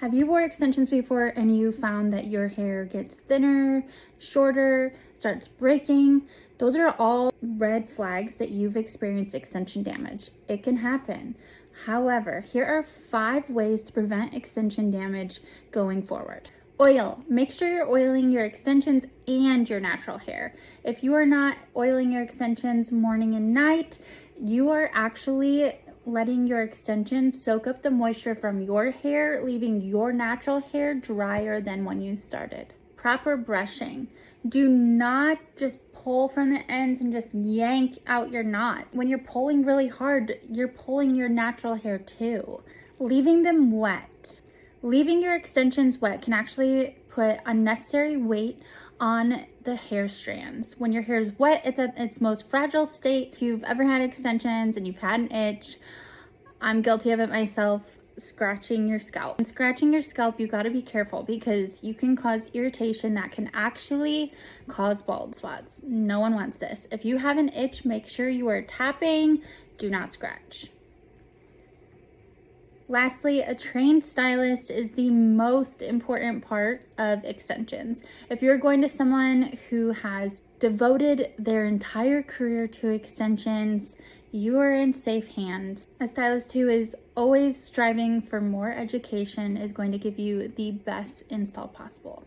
Have you wore extensions before and you found that your hair gets thinner, shorter, starts breaking? Those are all red flags that you've experienced extension damage. It can happen. However, here are 5 ways to prevent extension damage going forward. Oil. Make sure you're oiling your extensions and your natural hair. If you are not oiling your extensions morning and night, you are actually letting your extensions soak up the moisture from your hair, leaving your natural hair drier than when you started. Proper brushing. Do not just pull from the ends and just yank out your knot. When you're pulling really hard, you're pulling your natural hair too. Leaving them wet. Leaving your extensions wet can actually put unnecessary weight on the hair strands. When your hair is wet, it's at its most fragile state. If you've ever had extensions and you've had an itch, I'm guilty of it myself, scratching your scalp. When scratching your scalp, you gotta be careful because you can cause irritation that can actually cause bald spots. No one wants this. If you have an itch, make sure you are tapping, do not scratch. Lastly, a trained stylist is the most important part of extensions. If you're going to someone who has devoted their entire career to extensions, you are in safe hands. A stylist who is always striving for more education is going to give you the best install possible.